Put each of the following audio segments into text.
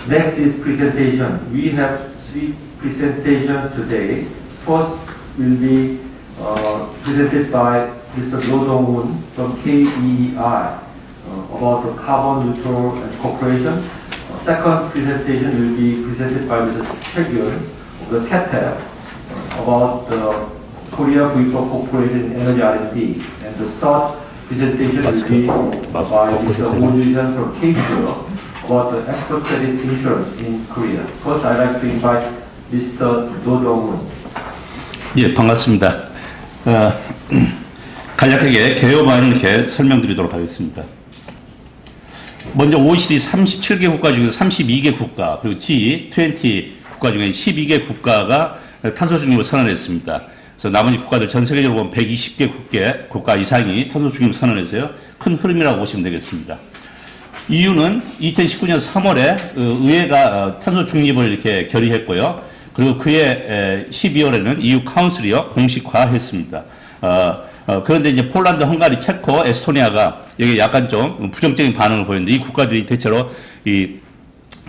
Next is presentation. We have three presentations today. First will be presented by Mr. Roh Dong-woon from KEI about the carbon neutral and cooperation. Second presentation will be presented by Mr. Choi Gyun of the CATTEP about the Korea V4 Corporation in Energy R&D. And the third presentation will be by Mr. Oh Joo-hyun from K-SURE about the export credit insurance in Korea. First, I'd like to invite Mr. Roh Dong-woon. 예, 반갑습니다. 간략하게 개요만 이렇게 설명드리도록 하겠습니다. 먼저 OECD 37개 국가 중에서 32개 국가, 그리고 G20 국가 중에 12개 국가가 탄소 중립을 선언했습니다. 그래서 나머지 국가들 전 세계적으로 보면 120개 국가 이상이 탄소 중립을 선언해서요. 큰 흐름이라고 보시면 되겠습니다. 이유는 2019년 3월에 의회가 탄소 중립을 이렇게 결의했고요. 그리고 그해 12월에는 EU 카운슬이요 공식화했습니다. 그런데 이제 폴란드, 헝가리, 체코, 에스토니아가 여기 약간 좀 부정적인 반응을 보였는데 이 국가들이 대체로 이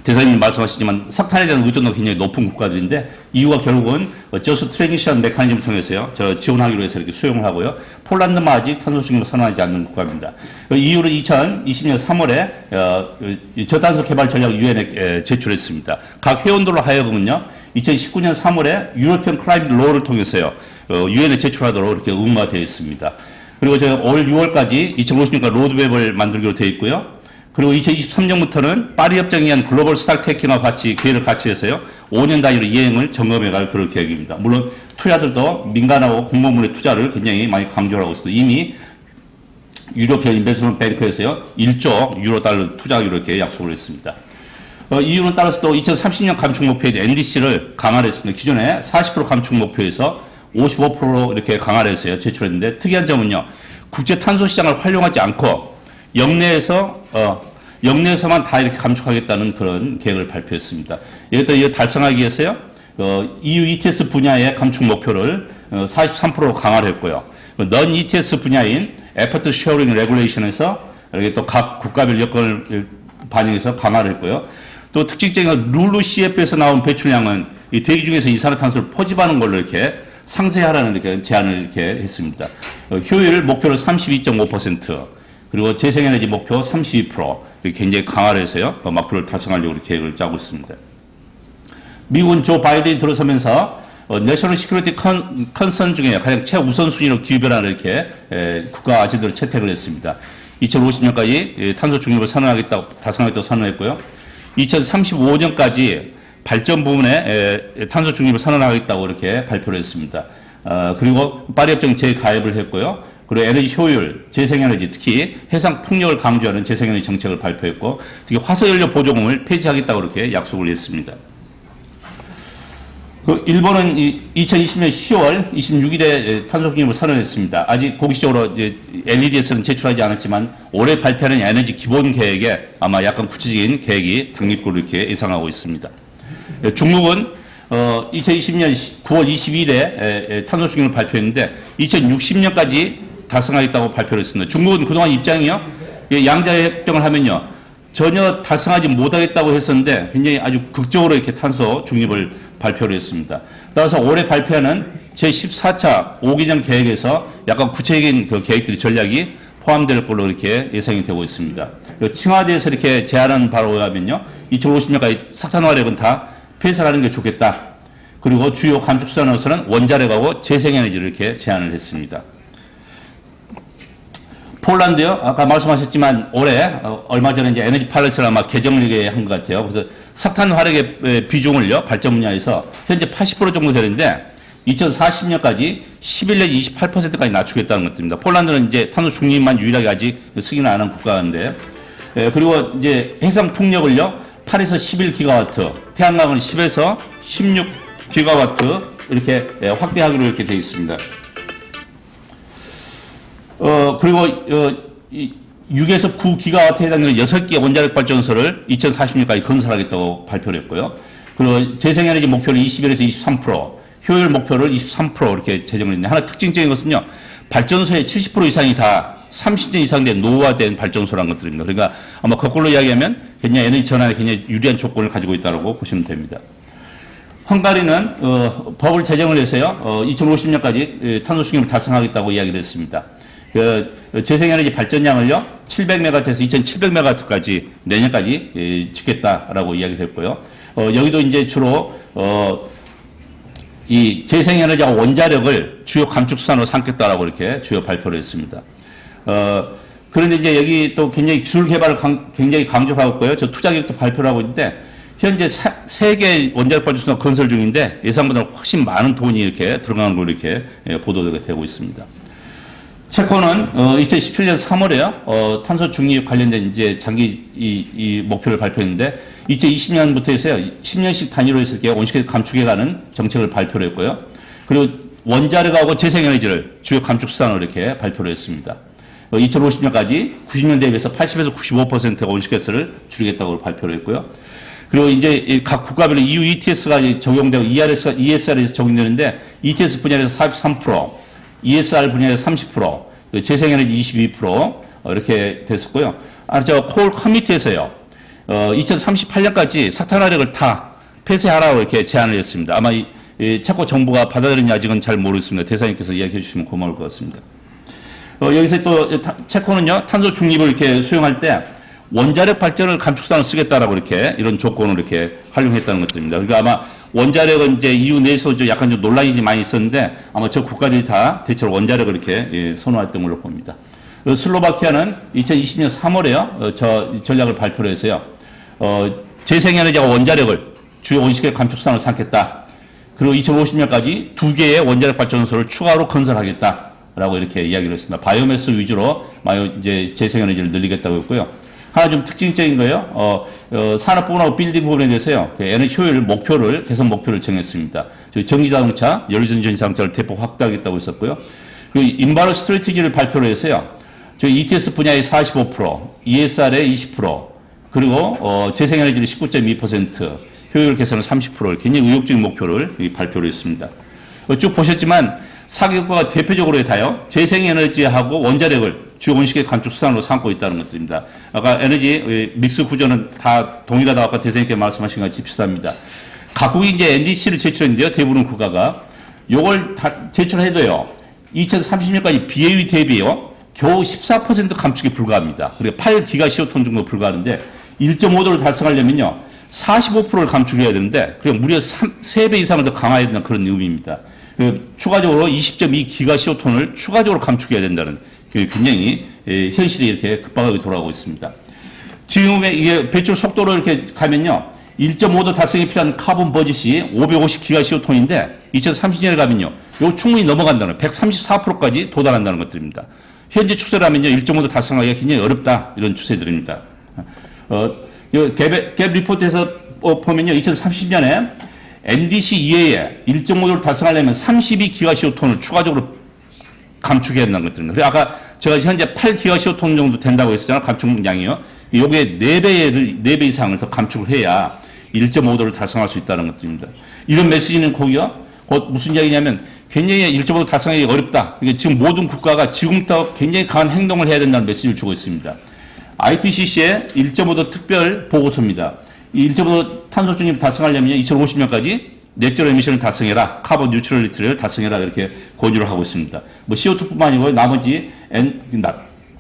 대사님이 말씀하시지만 석탄에 대한 의존도가 굉장히 높은 국가들인데 이유가 결국은 저스 트랜지션 메커니즘을 통해서요. 지원하기로 해서 이렇게 수용을 하고요. 폴란드만 아직 탄소 중립을 선언하지 않는 국가입니다. 이유는 2020년 3월에 저탄소 개발 전략 유엔에 제출했습니다. 각 회원들로 하여금은요. 2019년 3월에 유로피언 클라이밋 로우를 통해서요. 유엔에 제출하도록 이렇게 의무가 되어 있습니다. 그리고 올 6월까지 2050년까지 로드맵을 만들기로 되어 있고요. 그리고 2023년부터는 파리 협정에 의한 글로벌 스타트테크와 같이 기회를 같이 해서요. 5년 단위로 이행을 점검해 갈 그런 계획입니다. 물론 투자들도 민간하고 공무원의 투자를 굉장히 많이 강조를 하고 있습니다. 이미 유로피언 인베스트먼트 뱅크에서요. 1조 유로 달러 투자하기로 이렇게 약속을 했습니다. 이유는 따라서 또 2030년 감축 목표에 NDC를 강화를 했습니다. 기존에 40% 감축 목표에서 55%로 이렇게 강화를 했어요. 제출했는데 특이한 점은요. 국제 탄소 시장을 활용하지 않고 영내에서만 다 이렇게 감축하겠다는 그런 계획을 발표했습니다. 이것도 달성하기 위해서요, EU ETS 분야의 감축 목표를 43%로 강화를 했고요. 넌 ETS 분야인 Effort Sharing Regulation에서 이렇게 또 각 국가별 여건을 반영해서 강화를 했고요. 또 특징적인 건 룰루 CF에서 나온 배출량은 이 대기 중에서 이산화탄소를 포집하는 걸로 이렇게 상세하라는 이렇게 제안을 이렇게 했습니다. 효율 목표를 32.5%. 그리고 재생에너지 목표 32% 굉장히 강화를 해서요. 목표를 달성하려고 계획을 짜고 있습니다. 미국은 조 바이든이 들어서면서 내셔널 시큐리티 컨선 중에 가장 최우선순위로 기후변화를 이렇게 국가 아젠다로 채택을 했습니다. 2050년까지 탄소 중립을 선언하겠다고 달성하겠다고 선언했고요. 2035년까지 발전 부문에 탄소 중립을 선언하겠다고 이렇게 발표를 했습니다. 그리고 파리 협정 재가입을 했고요. 그리고 에너지 효율, 재생에너지, 특히 해상 풍력을 강조하는 재생에너지 정책을 발표했고, 특히 화석연료 보조금을 폐지하겠다고 이렇게 약속을 했습니다. 일본은 2020년 10월 26일에 탄소 중립을 선언했습니다. 아직 공식적으로 이제 LEDS는 제출하지 않았지만 올해 발표하는 에너지 기본 계획에 아마 약간 구체적인 계획이 당길 이렇게 예상하고 있습니다. 중국은 2020년 9월 22일에 탄소 중립을 발표했는데 2060년까지 달성하겠다고 발표를 했습니다. 중국은 그동안 입장이요. 양자협정을 하면요. 전혀 달성하지 못하겠다고 했었는데 굉장히 아주 극적으로 이렇게 탄소 중립을 발표를 했습니다. 따라서 올해 발표하는 제14차 5개년 계획에서 약간 구체적인 그 계획들이 전략이 포함될 걸로 이렇게 예상이 되고 있습니다. 청와대에서 이렇게 제안한 바로 의하면요. 2050년까지 석탄 화력은 다 폐쇄하는 게 좋겠다. 그리고 주요 감축선에서는 원자력하고 재생에너지를 이렇게 제안을 했습니다. 폴란드요. 아까 말씀하셨지만 올해 얼마 전에 이제 에너지 팔레스를 아마 개정을 한 것 같아요. 그래서 석탄 화력의 비중을요 발전 분야에서 현재 80% 정도 되는데 2040년까지 11 내지 28%까지 낮추겠다는 것입니다. 폴란드는 이제 탄소 중립만 유일하게 아직 승인을 안 한 국가인데, 그리고 이제 해상 풍력을요 8에서 11기가와트, 태양광은 10에서 16기가와트 이렇게 확대하기로 이렇게 되어 있습니다. 그리고 6에서 9기가와트에 해당되는 6개 원자력 발전소를 2040년까지 건설하겠다고 발표를 했고요. 그리고 재생에너지 목표를 21에서 23%, 효율 목표를 23% 이렇게 제정을 했는데, 하나 특징적인 것은요, 발전소의 70% 이상이 다 30년 이상 된 노후화된 발전소라는 것들입니다. 그러니까 아마 거꾸로 이야기하면 굉장히 에너지 전환에 굉장히 유리한 조건을 가지고 있다고 보시면 됩니다. 헝가리는 법을 제정을 해서요, 2050년까지 탄소 중립을 달성하겠다고 이야기를 했습니다. 재생에너지 발전량을요, 700메가와트에서 2700메가와트까지 내년까지 짓겠다라고 이야기를 했고요. 여기도 이제 주로 이 재생에너지와 원자력을 주요 감축수단으로 삼겠다라고 이렇게 주요 발표를 했습니다. 그런데 이제 여기 또 굉장히 기술 개발을 굉장히 강조하고 있고요. 저 투자 계획도 발표를 하고 있는데, 현재 3개 원자력 발전소 건설 중인데 예상보다 훨씬 많은 돈이 이렇게 들어가는 걸로 이렇게 보도가 되고 있습니다. 체코는 2017년 3월에요. 탄소 중립 관련된 이제 장기 이 목표를 발표했는데 2020년부터 해서요. 10년씩 단위로 해서 이렇게 온실가스 감축해가는 정책을 발표를 했고요. 그리고 원자력하고 재생에너지를 주요 감축 수단으로 이렇게 발표를 했습니다. 2050년까지 90년대에 비해서 80에서 95%가 온실가스를 줄이겠다고 발표를 했고요. 그리고 이제 각 국가별로 EU ETS가 적용되고 ESR에서 적용되는데 ETS 분야에서 43%, ESR 분야에서 30%, 재생에너지 22% 이렇게 됐었고요. 저 콜 커미티에서요, 2038년까지 석탄화력을 다 폐쇄하라고 이렇게 제안을 했습니다. 아마 체코 정부가 받아들이는지 아직은 잘 모르겠습니다. 대사님께서 이야기해 주시면 고마울 것 같습니다. 여기서 또 체코는요, 탄소 중립을 이렇게 수용할 때 원자력 발전을 감축수단으로 쓰겠다라고 이렇게 이런 조건을 이렇게 활용했다는 것들입니다. 그러니까 아마 원자력은 이제 EU 내에서 약간 좀 논란이 많이 있었는데 아마 저 국가들이 다 대체로 원자력을 이렇게 선호했던 걸로 봅니다. 슬로바키아는 2020년 3월에요, 저 전략을 발표를 해서요, 재생에너지와 원자력을 주요 온실가스 감축수단으로 삼겠다. 그리고 2050년까지 2개의 원자력 발전소를 추가로 건설하겠다라고 이렇게 이야기를 했습니다. 바이오매스 위주로 이제 재생에너지를 늘리겠다고 했고요. 하나 좀 특징적인 거예요. 산업 부분하고 빌딩 부분에 대해서요, 에너지 효율 목표를, 개선 목표를 정했습니다. 전기자동차, 연료전지 자동차를 대폭 확대하겠다고 했었고요. 그리고 인바로 스트래티지를 발표를 해서요, ETS 분야의 45%, ESR의 20%, 그리고 재생에너지를 19.2%, 효율 개선을 30%, 굉장히 의욕적인 목표를 발표를 했습니다. 쭉 보셨지만 4개국가가 대표적으로 다요, 재생에너지하고 원자력을 주요 온실가스 감축 수단으로 삼고 있다는 것들입니다. 아까 에너지 믹스 구조는 다 동일하다고 아까 대선님께 말씀하신 것 같이 비슷합니다. 각국이 이제 NDC를 제출했는데요, 대부분 국가가. 요걸 다 제출해도요, 2030년까지 BAU 대비요, 겨우 14% 감축에 불과합니다. 그리고 8기가 CO2 정도 불과하는데 1.5도를 달성하려면요, 45%를 감축해야 되는데, 그리고 무려 3배 이상을 더 강화해야 된다는 그런 의미입니다. 추가적으로 20.2기가 CO2를 추가적으로 감축해야 된다는 굉장히 현실이 이렇게 급박하게 돌아가고 있습니다. 지금의 이게 배출 속도로 이렇게 가면요, 1.5도 달성이 필요한 카본 버짓이 550기가 CO2인데 2030년에 가면요, 이거 충분히 넘어간다는 134%까지 도달한다는 것들입니다. 현재 추세라면요, 1.5도 달성하기가 굉장히 어렵다, 이런 추세들입니다. 갭 리포트에서 보면요, 2030년에 NDC 이외에 1.5도를 달성하려면 32기가 CO2를 추가적으로 감축해야 된다는 것들입니다. 그리고 아까 제가 현재 8기가 CO2 정도 된다고 했었잖아요, 감축량이요. 요게 4배 이상을 더 감축을 해야 1.5도를 달성할 수 있다는 것들입니다. 이런 메시지는 거기요, 곧 무슨 이야기냐면 굉장히 1.5도 달성하기 어렵다. 그러니까 지금 모든 국가가 지금부터 굉장히 강한 행동을 해야 된다는 메시지를 주고 있습니다. IPCC의 1.5도 특별 보고서입니다. 이 1.5도 탄소 중립 달성하려면 2050년까지 넷제로 에미션을 달성해라, 카본 뉴트럴리티를 달성해라, 이렇게 권유를 하고 있습니다. 뭐 CO2뿐만 아니고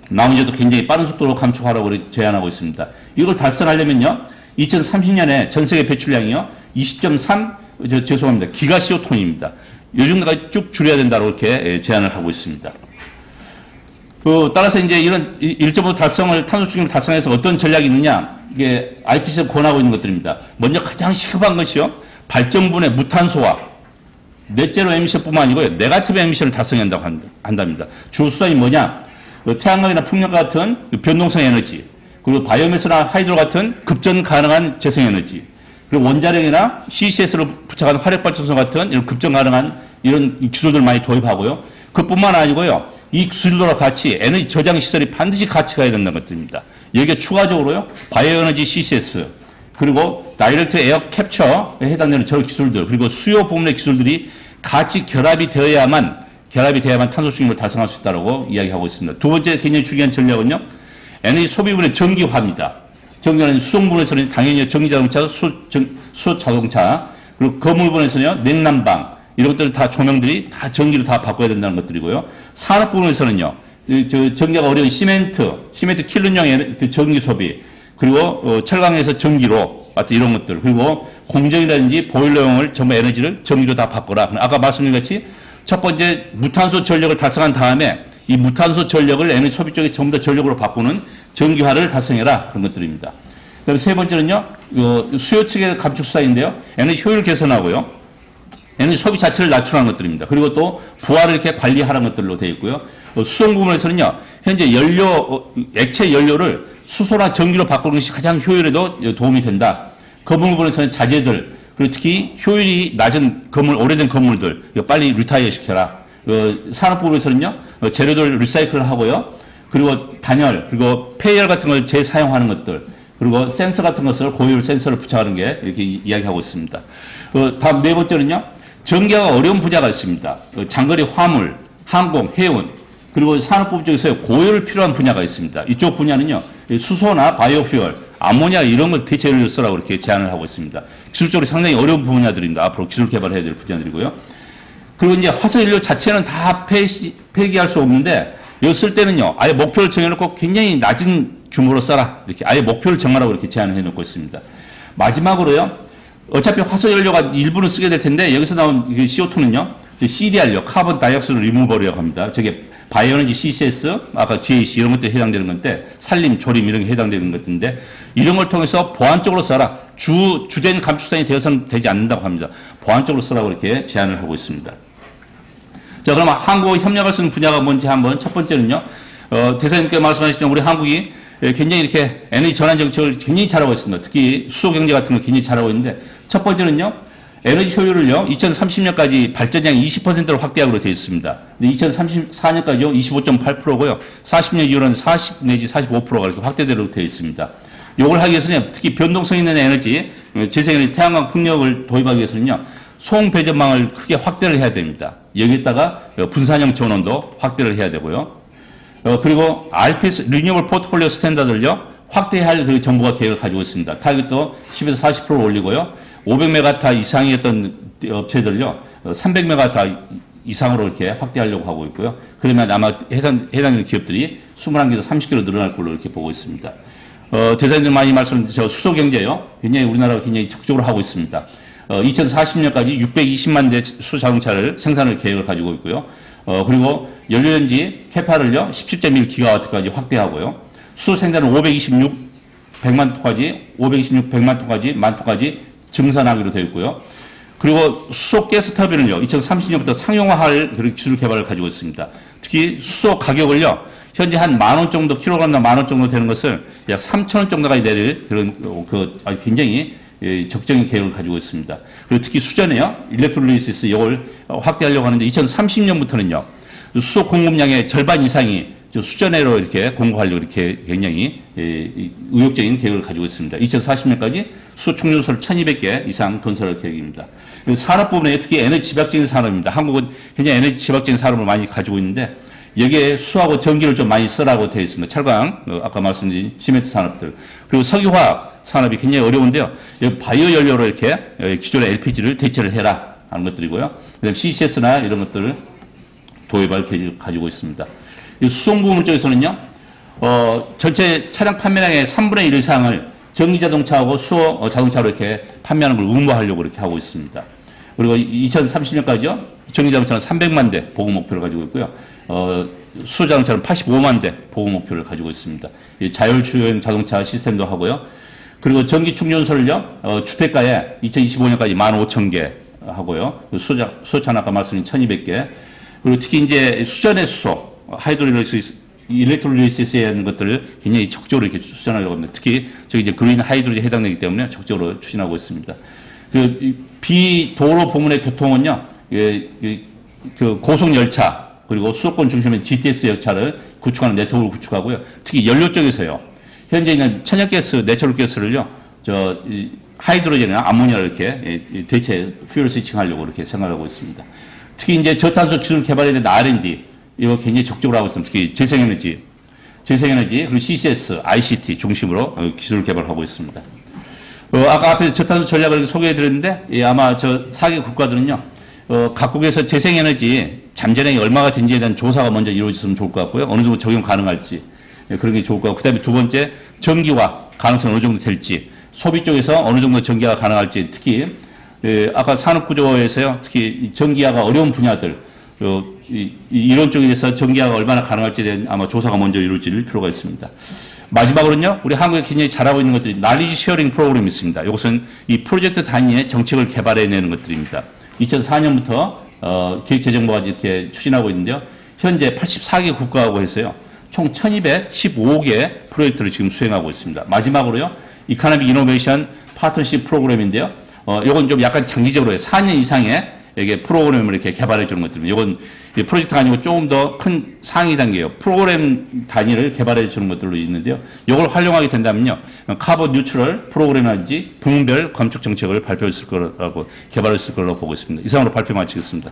나머지도 굉장히 빠른 속도로 감축하라고 제안하고 있습니다. 이걸 달성하려면요, 2030년에 전 세계 배출량이요, 20.3 기가 CO2입니다. 요 정도까지 쭉 줄여야 된다고 이렇게 제안을 하고 있습니다. 따라서 이제 이런 1.5 달성을, 탄소 중립을 달성해서 어떤 전략이 있느냐, 이게 IPCC가 권하고 있는 것들입니다. 먼저 가장 시급한 것이요, 발전분의 무탄소화, 넷제로 에미션뿐만 아니고요, 네거티브 에미션을 달성해야 한답니다. 주 수단이 뭐냐, 태양광이나 풍력 같은 변동성 에너지, 그리고 바이오매스나 하이드로 같은 급전 가능한 재생에너지, 그리고 원자력이나 CCS로 부착한 화력발전소 같은 이런 급전 가능한 이런 기술들 많이 도입하고요. 그뿐만 아니고요, 이 기술들과 같이 에너지 저장 시설이 반드시 같이 가야 된다는 것들입니다. 여기에 추가적으로요, 바이오에너지 CCS, 그리고 다이렉트 에어 캡처에 해당되는 저런 기술들, 그리고 수요 부문의 기술들이 같이 결합이 되어야만 결합이 돼야만 탄소 중립을 달성할 수 있다고 이야기하고 있습니다. 두 번째 굉장히 중요한 전략은요. 에너지 소비분의 전기화입니다. 전기화는 수송분에서는 당연히 전기자동차, 수소자동차, 그리고 건물분에서는요. 냉난방 이런 것들 다 조명들이 다 전기로 다 바꿔야 된다는 것들이고요. 산업부분에서는요. 전기가 어려운 시멘트 킬run용 그 전기 소비, 그리고 철강에서 전기로 같은 이런 것들, 그리고 공정이라든지 보일러용을 전부 에너지를 전기로 다 바꿔라. 아까 말씀드린 같이 첫 번째 무탄소 전력을 달성한 다음에 이 무탄소 전력을 에너지 소비 쪽에 전부 다 전력으로 바꾸는 전기화를 달성해라. 그런 것들입니다. 그다음에 세 번째는요. 수요 측의 감축 수사인데요. 에너지 효율 개선하고요. 에너지 소비 자체를 낮추라는 것들입니다. 그리고 또 부하를 이렇게 관리하라는 것들로 되어 있고요. 수송 부분에서는요. 현재 액체 연료를 수소나 전기로 바꾸는 것이 가장 효율에도 도움이 된다. 건물 부분에서는 자재들, 그리고 특히 효율이 낮은 오래된 건물들 빨리 리타이어 시켜라. 산업 부분에서는요. 재료들 리사이클을 하고요. 그리고 단열, 그리고 폐열 같은 걸 재사용하는 것들, 그리고 센서 같은 것을 고효율 센서를 부착하는 게 이렇게 이야기하고 있습니다. 다음 네 번째는요. 전기화가 어려운 분야가 있습니다. 장거리 화물, 항공, 해운, 그리고 산업부 쪽에서 고효율 필요한 분야가 있습니다. 이쪽 분야는요. 수소나 바이오퓨얼, 아모니아 이런 걸 대체를 쓰라고 이렇게 제안을 하고 있습니다. 기술적으로 상당히 어려운 분야들입니다. 앞으로 기술 개발해야 될 분야들이고요. 그리고 이제 화석연료 자체는 다 폐기할 수 없는데 이거 쓸 때는요. 아예 목표를 정해놓고 굉장히 낮은 규모로 써라. 이렇게 아예 목표를 정하라고 이렇게 제안을 해놓고 있습니다. 마지막으로요. 어차피 화석연료가 일부는 쓰게 될 텐데 여기서 나온 CO2는요. CDR요. 카본 다이옥시드 리무버라고 합니다. 저게 바이오에너지 CCS, 아까 GAC 이런 것들에 해당되는 건데 산림, 조림 이런 게 해당되는 것인데 이런 걸 통해서 보완적으로 써라. 주된 감축수단이 되어서는 되지 않는다고 합니다. 보완적으로 쓰라고 이렇게 제안을 하고 있습니다. 자, 그럼 한국과 협력할 수 있는 분야가 뭔지 한번 첫 번째는요. 대사님께 말씀하셨지만 우리 한국이 굉장히 이렇게 에너지 전환 정책을 굉장히 잘하고 있습니다. 특히 수소 경제 같은 걸 굉장히 잘하고 있는데 첫 번째는요. 에너지 효율을요. 2030년까지 발전량 20%로 확대하기로 되어 있습니다. 근데 2034년까지요. 25.8%고요. 40년 이후로는 40 내지 45%가 이렇게 확대되도록 되어 있습니다. 이걸 하기 위해서는 특히 변동성 있는 에너지, 재생에너지 태양광 풍력을 도입하기 위해서는요. 송 배전망을 크게 확대를 해야 됩니다. 여기에다가 분산형 전원도 확대를 해야 되고요. 그리고 RPS 리뉴얼 포트폴리오 스탠다드를요. 확대할 그 정부가 계획을 가지고 있습니다. 타겟도 10에서 40% 올리고요. 500메가와트 이상의 어떤 업체들요. 300메가와트 이상으로 이렇게 확대하려고 하고 있고요. 그러면 아마 해당되는 기업들이 21개에서 30개로 늘어날 걸로 이렇게 보고 있습니다. 대사님들 많이 말씀드린 수소 경제요. 굉장히 우리나라가 굉장히 적극적으로 하고 있습니다. 2040년까지 620만 대 수소 자동차를 생산할 계획을 가지고 있고요. 그리고 연료연지 캐파를요. 17.1기가와트까지 확대하고요. 수소 생산은 100만 톤까지, 만 톤까지 증산하기로 되어 있고요. 그리고 수소 가스 터빈을요. 2030년부터 상용화할 그런 기술 개발을 가지고 있습니다. 특히 수소 가격을요. 현재 한 10,000원 정도, 킬로그램당 10,000원 정도 되는 것을 약 3,000원 정도까지 내릴 그런 굉장히 적정한 계획을 가지고 있습니다. 그리고 특히 수전에요. 일렉트롤리시스 이걸 확대하려고 하는데 2030년부터는요. 수소 공급량의 절반 이상이 수전해로 이렇게 공급하려고 이렇게 굉장히 의욕적인 계획을 가지고 있습니다. 2040년까지 수소 충전소를 1,200개 이상 건설할 계획입니다. 산업 부분에 특히 에너지 집약적인 산업입니다. 한국은 현재 에너지 집약적인 산업을 많이 가지고 있는데 여기에 수하고 전기를 좀 많이 쓰라고 되어 있습니다. 철강, 아까 말씀드린 시멘트 산업들. 그리고 석유화학 산업이 굉장히 어려운데요. 여기 바이오 연료로 이렇게 기존의 LPG를 대체를 해라 하는 것들이고요. 그다음에 CCS나 이런 것들을 도입할 계획을 가지고 있습니다. 수송 부분 쪽에서는요, 전체 차량 판매량의 3분의 1 이상을 전기자동차하고 수소 자동차로 이렇게 판매하는 걸 의무화하려고 이렇게 하고 있습니다. 그리고 2030년까지요, 전기자동차는 300만 대 보급 목표를 가지고 있고요. 수소 자동차는 85만 대 보급 목표를 가지고 있습니다. 자율주행 자동차 시스템도 하고요. 그리고 전기 충전소를요, 주택가에 2025년까지 15,000개 하고요. 수소차는 아까 말씀드린 1,200개. 그리고 특히 이제 수전의 수소, 일렉트롤리시스에 있는 것들을 굉장히 적극적으로 이렇게 추진하려고 합니다. 특히 저기 이제 그린 하이드로젠에 해당되기 때문에 적극적으로 추진하고 있습니다. 그 비도로 부문의 교통은요, 그 고속열차, 그리고 수도권 중심의 GTS 열차를 구축하는 네트워크를 구축하고요. 특히 연료 쪽에서요. 현재 있는 천연가스, 내추럴가스를요, 하이드로젠이나 아모니아를 이렇게 대체 퓨얼 스위칭하려고 이렇게 생각하고 있습니다. 특히 이제 저탄소 기술 개발에 대한 R&D 이거 굉장히 적극적으로 하고 있습니다. 특히 재생에너지 그리고 CCS, ICT 중심으로 기술 개발하고 있습니다. 아까 앞에서 저탄소 전략을 소개해드렸는데 아마 저 4개 국가들은요 각국에서 재생에너지 잠재량이 얼마가 된지에 대한 조사가 먼저 이루어졌으면 좋을 것 같고요. 어느 정도 적용 가능할지 그런 게 좋을 것 같고 그 다음에 두 번째 전기화 가능성이 어느 정도 될지 소비 쪽에서 어느 정도 전기화가 가능할지 특히 아까 산업구조에서요 특히 전기화가 어려운 분야들 이런 쪽에 대해서 전기화가 얼마나 가능할지에 대한 아마 조사가 먼저 이루어질 필요가 있습니다. 마지막으로는요, 우리 한국에 굉장히 잘하고 있는 것들이 날리지 쉐어링 프로그램이 있습니다. 이것은 이 프로젝트 단위의 정책을 개발해내는 것들입니다. 2004년부터 기획재정부가 이렇게 추진하고 있는데요. 현재 84개 국가하고 해서요. 총 1215개 프로젝트를 지금 수행하고 있습니다. 마지막으로요. 이카노믹 이노베이션 파트너십 프로그램인데요. 이건 좀 약간 장기적으로 해요. 4년 이상의 이게 프로그램을 이렇게 개발해 주는 것들입니다. 이건 프로젝트가 아니고 조금 더 큰 상위 단계예요. 프로그램 단위를 개발해 주는 것들로 있는데요. 이걸 활용하게 된다면요. 카본 뉴트럴 프로그램이라든지 부문별 건축 정책을 발표했을 거라고 개발했을 거라고 보고 있습니다. 이상으로 발표 마치겠습니다.